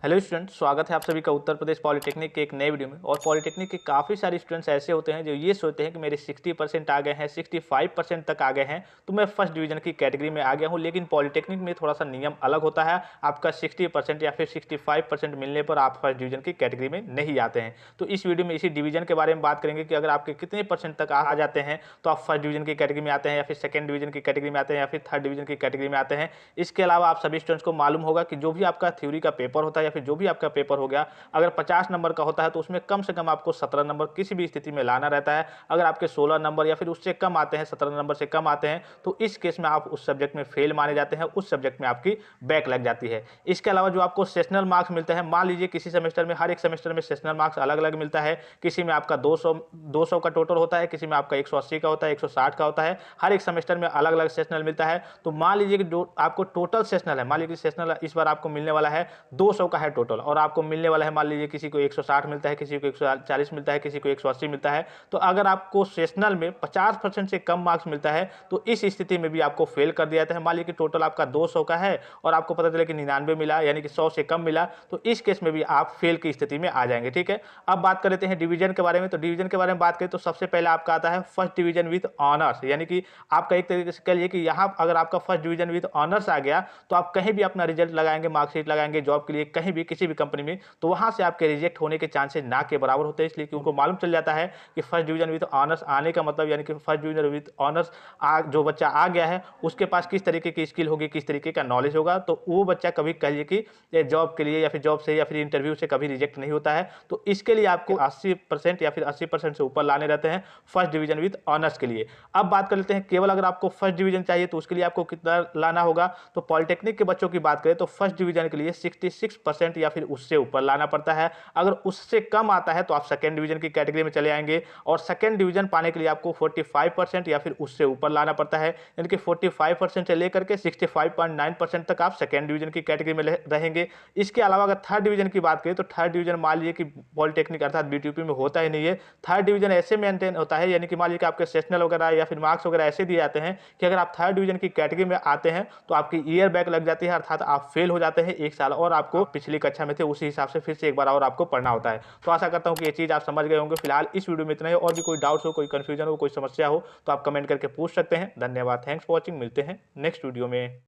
Hello student, स्वागत है आप सभी का उत्तर प्रदेश पॉलिटेक्निक के एक नए वीडियो में। और पॉलिटेक्निक के काफ़ी सारे स्टूडेंट्स ऐसे होते हैं जो ये सोचते हैं कि मेरे 60% आ गए हैं, 65% तक आ गए हैं तो मैं फर्स्ट डिवीजन की कैटेगरी में आ गया हूँ। लेकिन पॉलिटेक्निक में थोड़ा सा नियम अलग होता है। आपका 60% या फिर 65% मिलने पर आप फर्स्ट डिवीजन की कैटेगरी में नहीं आते हैं। तो इस वीडियो में इसी डिवीजन के बारे में बात करेंगे कि अगर आपके कितने परसेंट तक आ जाते हैं तो आप फर्स्ट डिवीजन की कैटेगरी में आते हैं, या फिर सेकंड डिवीजन की कैटेगरी में आते हैं, या फिर थर्ड डिवीजन की कैटेगरी में आते हैं। इसके अलावा आप सभी स्टूडेंट्स को मालूम होगा कि जो भी आपका थ्योरी का पेपर होता है या फिर जो भी आपका पेपर हो गया, अगर 50 नंबर का होता है तो उसमें कम से कम आपको 17 नंबर किसी भी स्थिति में लाना रहता है। अगर आपके 16 नंबर या फिर उससे कम आते हैं, 17 नंबर से कम आते हैं, तो इस केस में आप उस सब्जेक्ट में फेल माने जाते हैं, उस सब्जेक्ट में आपकी बैक लग जाती है। इसके अलावा जो आपको सेशनल मार्क्स मिलते हैं, मान लीजिए किसी सेमेस्टर में, हर एक सेमेस्टर में सेशनल मार्क्स अलग अलग मिलता है। किसी में आपका 200 का टोटल होता है, किसी में आपका 180 का होता है, 160 का होता है। हर एक सेमेस्टर में अलग अलग सेशनल मिलता है। तो मान लीजिए कि जो आपको टोटल सेशनल है, मान लीजिए सेशनल इस बार आपको मिलने वाला है 200 का है टोटल, और आपको मिलने वाला है, मान लीजिए किसी को 160 मिलता है, किसी को 140 मिलता है, किसी को 180 मिलता है। तो अगर आपको सेशनल में 50% से कम मार्क्स मिलता है तो इस स्थिति में भी आपको फेल कर दिया जाता है। मान लीजिए कि टोटल आपका 200 का है और आपको पता चला कि 99 मिला, यानी कि 100 से कम मिला, तो इस केस में भी आप फेल की स्थिति में आ जाएंगे। ठीक है, अब बात कर लेते हैं डिवीजन के बारे में। तो डिवीजन के बारे में बात करें तो सबसे पहले आपका आता है फर्स्ट डिवीजन विद ऑनर्स, यानी कि आपका एक तरीके से कह लीजिए कि यहाँ अगर आपका फर्स्ट डिवीजन विद ऑनर्स आ गया तो आप कहीं भी अपना रिजल्ट लगाएंगे, मार्कशीट लगाएंगे जॉब के लिए, कहीं भी किसी भी कंपनी में, तो वहां से आपके रिजेक्ट होने के चांसेस ना के बराबर होते हैं। इसलिए कि उनको मालूम चल जाता है कि फर्स्ट डिवीजन विद ऑनर्स आने का मतलब, यानी कि फर्स्ट डिवीजन विद ऑनर्स जो बच्चा आ गया है उसके पास किस तरीके की स्किल होगी, किस तरीके का नॉलेज होगा। तो वो बच्चा कभी कहिए कि जॉब के लिए या फिर जॉब से या फिर इंटरव्यू से कभी रिजेक्ट नहीं होता है। तो इसके लिए आपको 80% या फिर 80% से ऊपर लाने रहते हैं फर्स्ट डिवीजन विद ऑनर्स के लिए। अब बात कर लेते हैं केवल अगर आपको फर्स्ट डिवीजन चाहिए तो उसके लिए आपको कितना लाना होगा। तो पॉलिटेक्निक के बच्चों की बात करें तो फर्स्ट डिवीजन के लिए 66% या फिर उससे ऊपर लाना पड़ता है। अगर उससे कम आता है तो आप सेकंड डिवीजन की कैटेगरी में चले आएंगे, और सेकंड डिवीजन पाने के लिए आपको 45% या फिर उससे ऊपर लाना पड़ता है। यानी कि 45% से लेकर के 65.9% तक आप सेकंड डिवीजन की कैटेगरी में रहेंगे। इसके अलावा अगर थर्ड डिवीजन की बात करें तो थर्ड डिवीजन मान लीजिए कि पॉलिटेक्निक अर्थात बीटीयूपी में होता ही नहीं है। थर्ड डिवीजन ऐसे मेंटेन होता है, यानी कि मान लीजिए कि आपके सेशनल वगैरह या फिर मार्क्स वगैरह ऐसे दिए जाते हैं कि अगर आप थर्ड डिवीजन की कैटेगरी में आते हैं तो आपकी ईयर बैक लग जाती है, अर्थात आप फेल हो जाते हैं एक साल, और आपको पिछली कक्षा में थे उसी हिसाब से फिर से एक बार और आपको पढ़ना होता है। तो आशा करता हूं कि ये चीज आप समझ गए होंगे। फिलहाल इस वीडियो में इतना ही। और भी कोई डाउट्स हो, कोई कंफ्यूजन हो, कोई समस्या हो तो आप कमेंट करके पूछ सकते हैं। धन्यवाद, थैंक्स फॉर वॉचिंग। मिलते हैं नेक्स्ट वीडियो में।